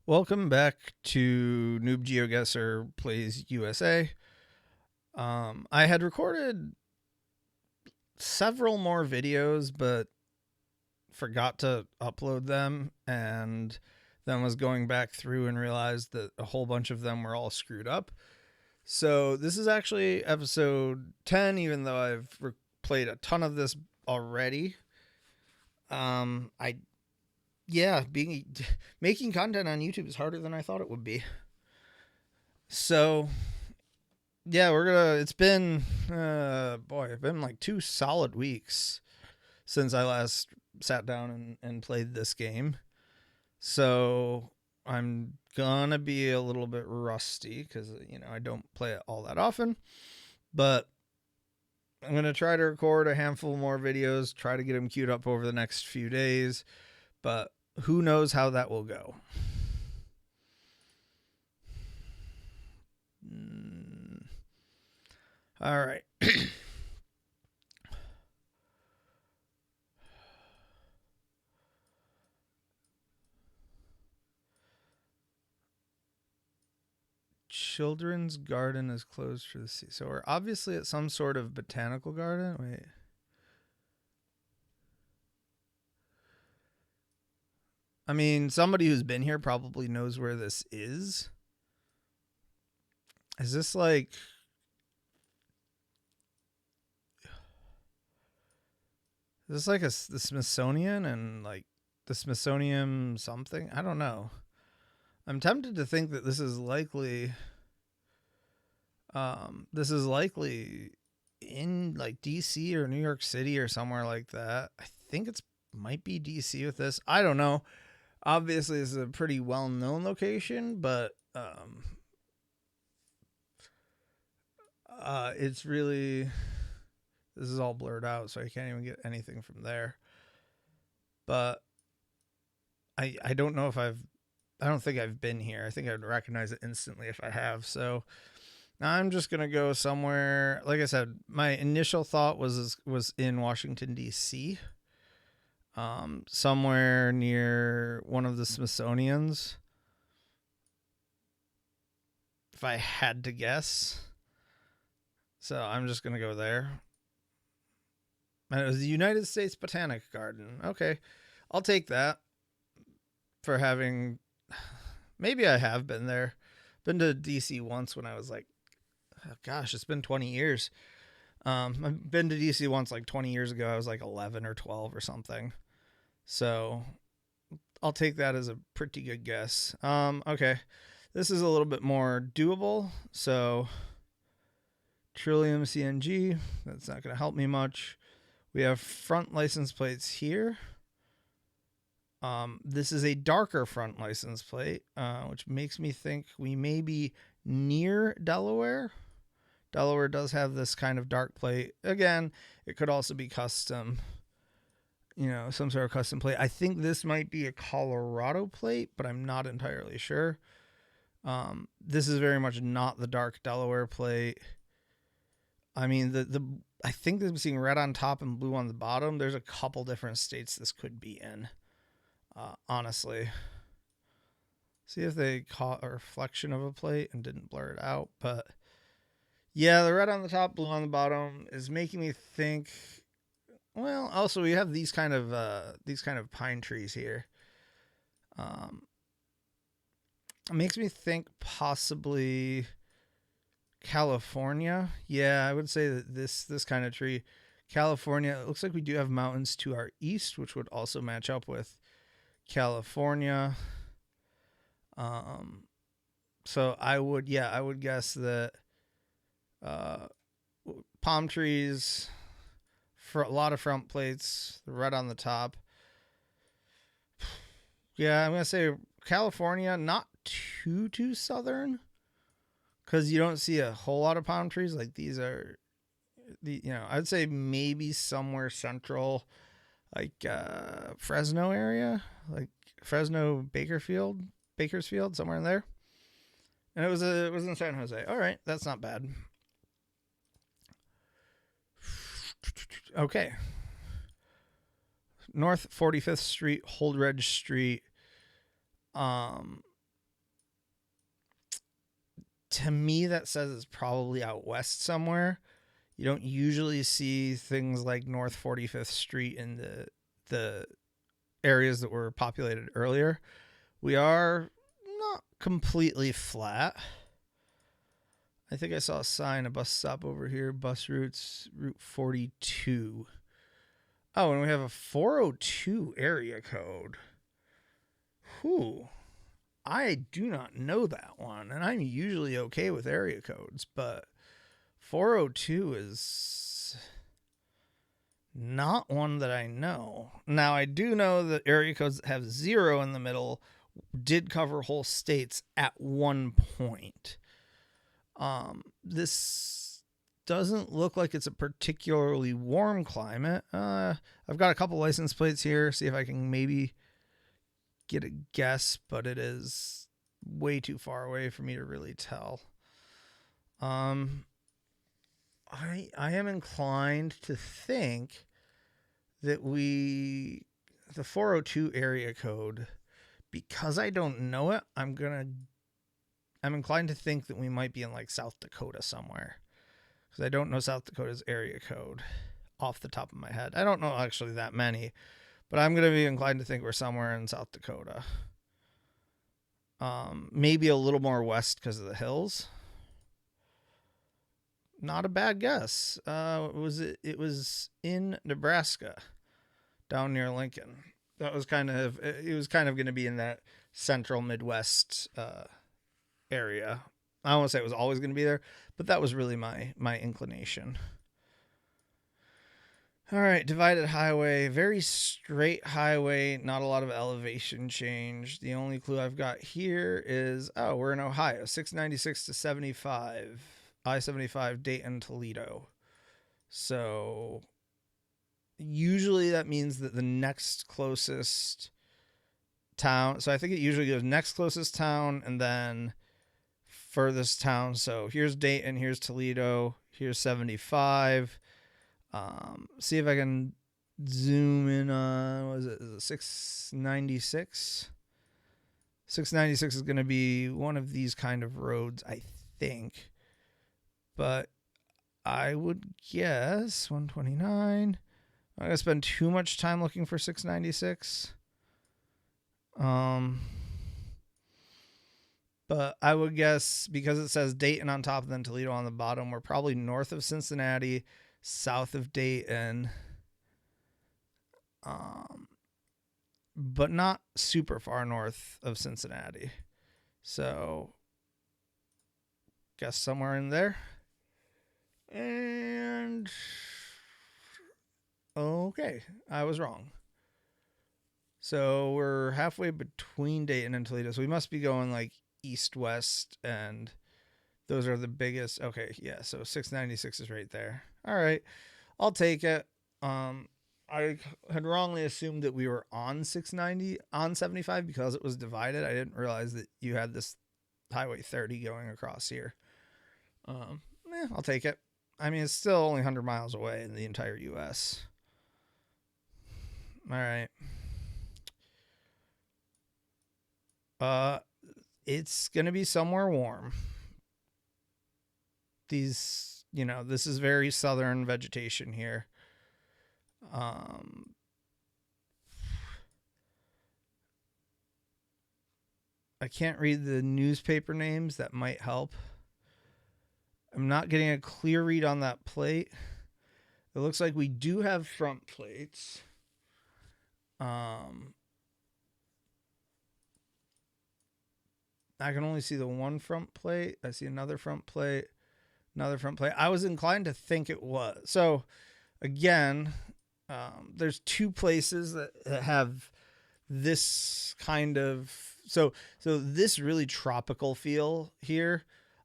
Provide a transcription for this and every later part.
Welcome back to Noob Geoguessr Plays USA. I had recorded several more videos, but forgot to upload them, and then was going back through and realized that a whole bunch of them were all screwed up. So this is actually episode 10, even though I've played a ton of this already. I yeah, being making content on YouTube is harder than I thought it would be. So yeah, it's been it's been like 2 solid weeks since I last sat down and played this game. So I'm gonna be a little bit rusty because I don't play it all that often, but I'm gonna try to record a handful more videos, try to get them queued up over the next few days, but who knows how that will go. All right. Children's garden is closed for the season. So we're obviously at some sort of botanical garden. Wait. I mean, somebody who's been here probably knows where this is. Is this like... Is this like the Smithsonian and like the Smithsonian something? I don't know. I'm tempted to think that this is likely in like DC or New York City or somewhere like that. I think it's might be DC with this. I don't know. Obviously, this is a pretty well-known location, but it's really... This is all blurred out, so I can't even get anything from there. But I don't know if I don't think I've been here. I think I'd recognize it instantly if I have. So I'm just gonna go somewhere. Like I said, my initial thought was in Washington D.C. Somewhere near one of the Smithsonian's, if I had to guess. So I'm just gonna go there. And it was the United States Botanic Garden. Okay, I'll take that for having... Maybe I have been there. Been to DC once when I was like... Oh gosh, it's been 20 years. I've been to DC once like 20 years ago. I was like 11 or 12 or something. So I'll take that as a pretty good guess. Okay. This is a little bit more doable. So Trillium CNG. That's not going to help me much. We have front license plates here. This is a darker front license plate, which makes me think we may be near Delaware. Delaware does have this kind of dark plate. Again, it could also be custom, some sort of custom plate. I think this might be a Colorado plate, but I'm not entirely sure. This is very much not the dark Delaware plate. I mean, I think I'm seeing red on top and blue on the bottom. There's a couple different states this could be in, honestly. See if they caught a reflection of a plate and didn't blur it out. But yeah, the red on the top, blue on the bottom is making me think... Well, also we have these kind of pine trees here. It makes me think possibly California. Yeah, I would say that this kind of tree, California. It looks like we do have mountains to our east, which would also match up with California. So I would guess that palm trees, for a lot of front plates, the red on the top. Yeah, I'm gonna say California, not too southern, because you don't see a whole lot of palm trees. Like these are, I'd say maybe somewhere central, like Fresno area, like Fresno, Bakersfield, somewhere in there. And it was in San Jose. All right, that's not bad. Okay. North 45th Street, Holdredge Street. to me, that says it's probably out west somewhere. You don't usually see things like North 45th Street in the areas that were populated earlier. We are not completely flat. I think I saw a sign, a bus stop over here, bus routes, Route 42. Oh, and we have a 402 area code. Whew. I do not know that one, and I'm usually okay with area codes, but 402 is not one that I know. Now, I do know that area codes that have 0 in the middle did cover whole states at one point. This doesn't look like it's a particularly warm climate. I've got a couple license plates here, see if I can maybe get a guess, but it is way too far away for me to really tell. I am inclined to think that the 402 area code, because I don't know it, I'm inclined to think that we might be in like South Dakota somewhere, because I don't know South Dakota's area code off the top of my head. I don't know actually that many, but I'm going to be inclined to think we're somewhere in South Dakota. Maybe a little more west because of the hills. Not a bad guess. It was in Nebraska, down near Lincoln. It was kind of going to be in that central Midwest area. I don't want to say it was always going to be there, but that was really my inclination. All right, divided highway, very straight highway, not a lot of elevation change. The only clue I've got here is, we're in Ohio, 696 to 75, I-75, Dayton, Toledo. So usually that means that the next closest town, so I think it usually goes next closest town and then furthest town. So here's Dayton, here's Toledo, here's 75. See if I can zoom in on, what is it 696? 696 is going to be one of these kind of roads, I think. But I would guess 129. I'm not going to spend too much time looking for 696. But I would guess, because it says Dayton on top and then Toledo on the bottom, we're probably north of Cincinnati, south of Dayton, but not super far north of Cincinnati. So, guess somewhere in there. And, okay, I was wrong. So we're halfway between Dayton and Toledo. So we must be going like east-west, and those are the biggest. Okay, yeah, so 696 is right there. All right, I'll take it. I had wrongly assumed that we were on 75 because it was divided. I didn't realize that you had this Highway 30 going across here. I'll take it. I mean, it's still only 100 miles away in the entire U.S. All right. It's going to be somewhere warm. This is very southern vegetation here. I can't read the newspaper names. That might help. I'm not getting a clear read on that plate. It looks like we do have front plates. I can only see the one front plate. I see another front plate. Another front plate. I was inclined to think it was. So, again, there's two places that have this kind of... So this really tropical feel here,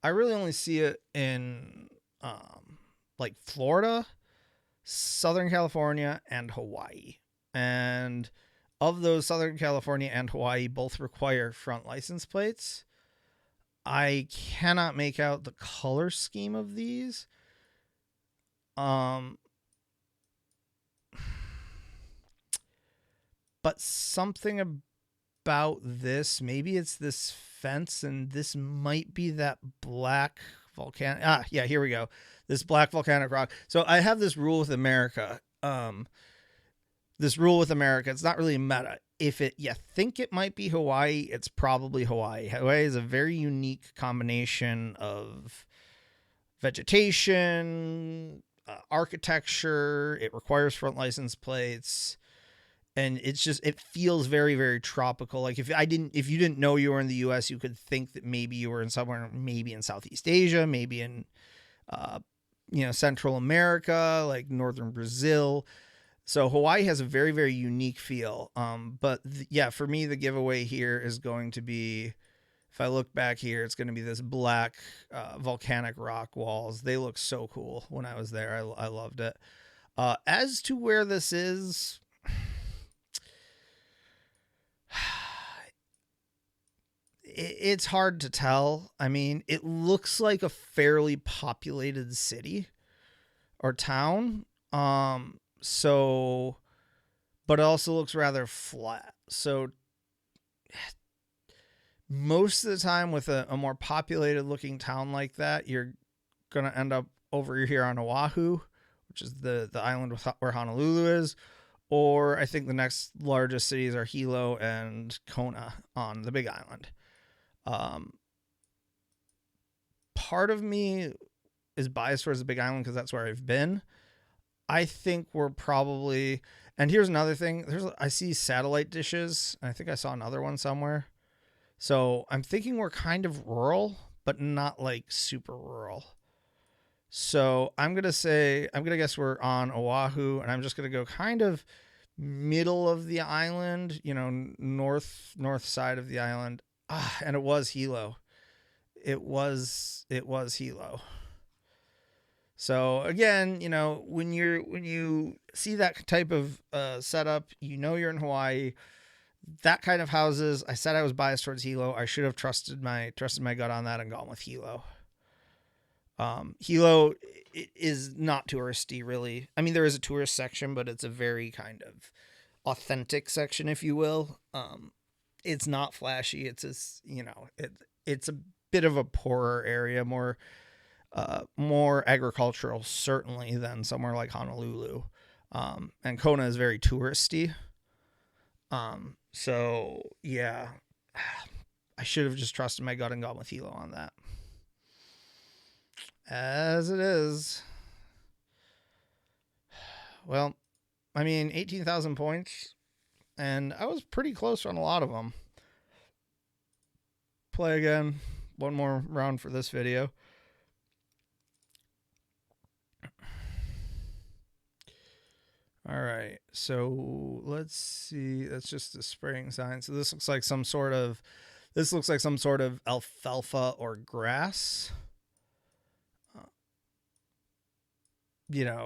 I really only see it in like Florida, Southern California, and Hawaii. And of those, Southern California and Hawaii both require front license plates. I cannot make out the color scheme of these. But something about this. Maybe it's this fence, and this might be that black volcanic. Yeah, here we go. This black volcanic rock. So I have this rule with America. It's not really meta. If you think it might be Hawaii, it's probably Hawaii. Hawaii is a very unique combination of vegetation, architecture. It requires front license plates, and it feels very, very tropical. Like if you didn't know you were in the U.S., you could think that maybe you were in somewhere, maybe in Southeast Asia, maybe in Central America, like northern Brazil. So Hawaii has a very, very unique feel. But for me, the giveaway here is going to be, if I look back here, it's going to be this black volcanic rock walls. They look so cool when I was there. I loved it. As to where this is, it's hard to tell. I mean, it looks like a fairly populated city or town. So, but it also looks rather flat. So most of the time with a more populated looking town like that, you're going to end up over here on Oahu, which is the island where Honolulu is. Or I think the next largest cities are Hilo and Kona on the Big Island. Part of me is biased towards the Big Island because that's where I've been. I think we're probably, and here's another thing. I see satellite dishes. And I think I saw another one somewhere. So I'm thinking we're kind of rural, but not like super rural. So I'm going to guess we're on Oahu, and I'm just going to go kind of middle of the island, north side of the island. And it was Hilo. It was Hilo. So again, when you see that type of setup, you're in Hawaii. That kind of houses. I said I was biased towards Hilo. I should have trusted my gut on that and gone with Hilo. Hilo is not touristy, really. I mean, there is a tourist section, but it's a very kind of authentic section, if you will. It's not flashy. It's it's a bit of a poorer area, more agricultural, certainly, than somewhere like Honolulu. And Kona is very touristy. So yeah, I should have just trusted my gut and gone with Hilo on that. As it is, well, I mean, 18,000 points, and I was pretty close on a lot of them. Play again. One more round for this video. All right, so let's see. That's just a spraying sign. So this looks like some sort of alfalfa or grass. There's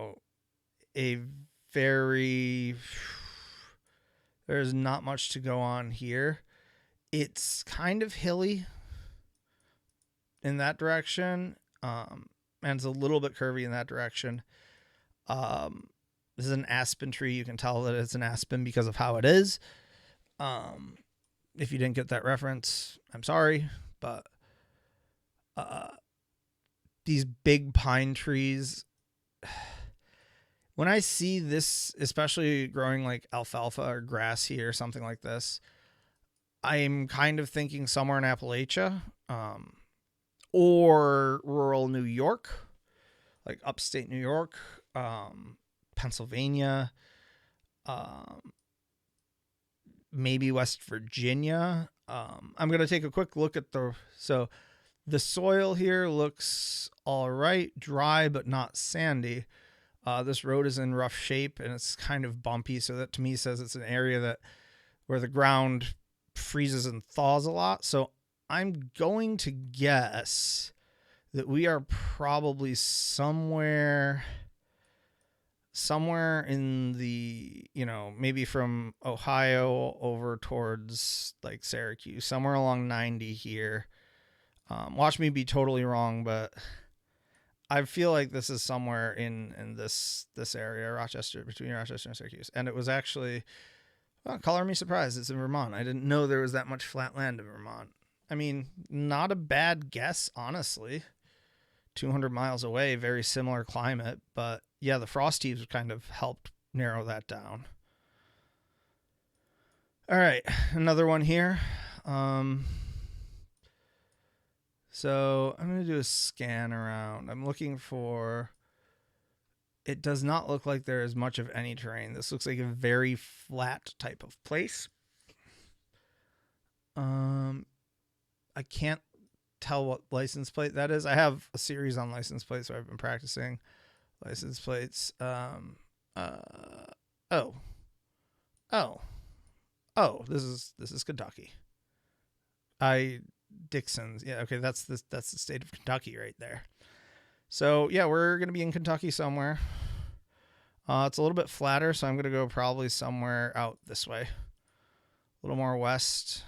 not much to go on here. It's kind of hilly in that direction, and it's a little bit curvy in that direction. This is an aspen tree. You can tell that it's an aspen because of how it is. If you didn't get that reference, I'm sorry, but these big pine trees, when I see this, especially growing like alfalfa or grass here or something like this, I'm kind of thinking somewhere in Appalachia, or rural New York, like upstate New York, Pennsylvania, maybe West Virginia. I'm going to take a quick look at so the soil here looks all right, dry, but not sandy. This road is in rough shape and it's kind of bumpy. So that to me says it's an area where the ground freezes and thaws a lot. So I'm going to guess that we are probably somewhere in the, maybe from Ohio over towards like Syracuse, somewhere along 90 here. Watch me be totally wrong, but I feel like this is somewhere in this area, between Rochester and Syracuse. And it was actually, Well, color me surprised. It's in Vermont. I didn't know there was that much flat land in Vermont. I mean, not a bad guess, honestly. 200 miles away, very similar climate. But yeah, the frost heaves kind of helped narrow that down. All right, another one here. So I'm going to do a scan around. I'm looking for... It does not look like there is much of any terrain. This looks like a very flat type of place. I can't tell what license plate that is. I have a series on license plates, so I've been practicing license plates. This is Kentucky. Dixon's. Yeah, okay, that's the state of Kentucky right there. So yeah, we're gonna be in Kentucky somewhere. It's a little bit flatter, so I'm gonna go probably somewhere out this way, a little more west.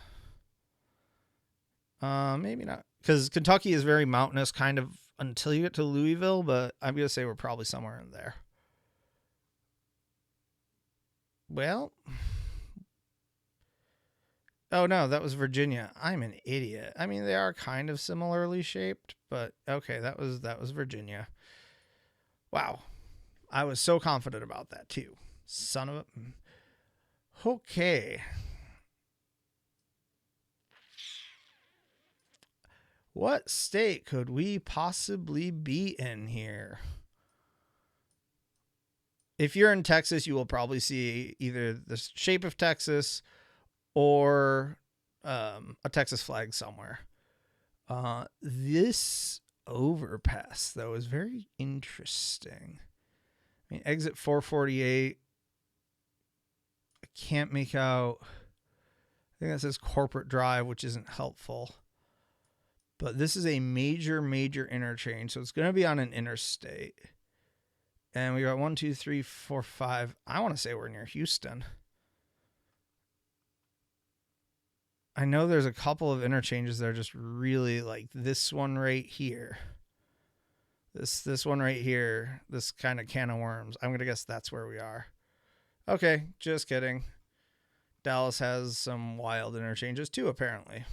Maybe not, because Kentucky is very mountainous, kind of until you get to Louisville. But I'm gonna say we're probably somewhere in there. Well, oh no, that was Virginia. I'm an idiot. I mean, they are kind of similarly shaped, but okay, that was Virginia. Wow. I was so confident about that too. Son of a... Okay. What state could we possibly be in here? If you're in Texas, you will probably see either the shape of Texas or a Texas flag somewhere. This overpass, though, is very interesting. I mean, exit 448. I can't make out. I think that says Corporate Drive, which isn't helpful. But this is a major interchange, so it's going to be on an interstate. And we got 1, 2, 3, 4, 5. I want to say we're near Houston. I know there's a couple of interchanges that are just really like this one right here. This one right here. This kind of can of worms. I'm going to guess that's where we are. Okay, just kidding. Dallas has some wild interchanges too, apparently.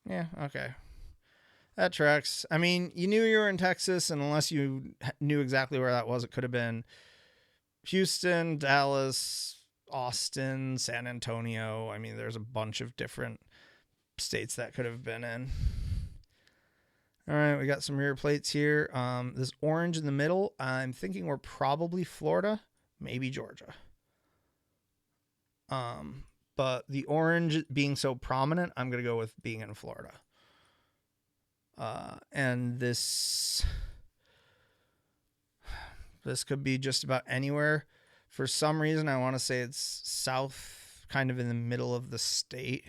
Yeah, okay. That tracks. I mean, you knew you were in Texas, and unless you knew exactly where that was, it could have been Houston, Dallas, Austin, San Antonio. I mean, there's a bunch of different states that could have been in. All right, we got some rear plates here. This orange in the middle, I'm thinking we're probably Florida, maybe Georgia. But the orange being so prominent, I'm going to go with being in Florida. And this could be just about anywhere. For some reason, I want to say it's south, kind of in the middle of the state.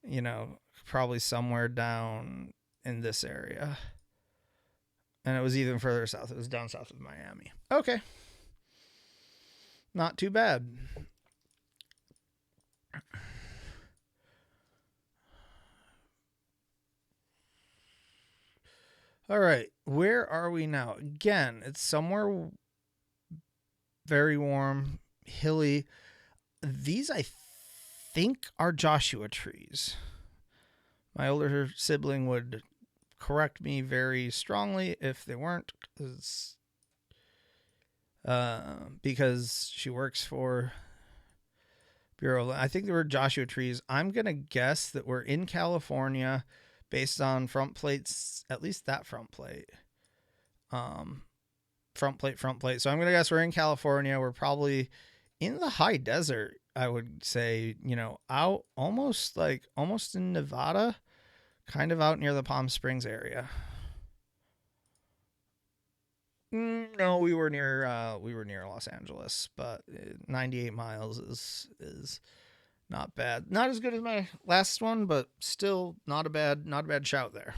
You know, probably somewhere down in this area. And it was even further south. It was down south of Miami. Okay. Not too bad. All right, where are we now? Again, it's somewhere very warm, hilly. These, I think, are Joshua trees. My older sibling would correct me very strongly if they weren't, because she works for Bureau. I think they were Joshua trees. I'm going to guess that we're in California, based on front plates, at least that front plate. Front plate. So I'm going to guess we're in California. We're probably in the high desert, I would say, you know, out almost in Nevada, kind of out near the Palm Springs area. No, we were near Los Angeles, but 98 miles is not bad. Not as good as my last one, but still not a bad shout there.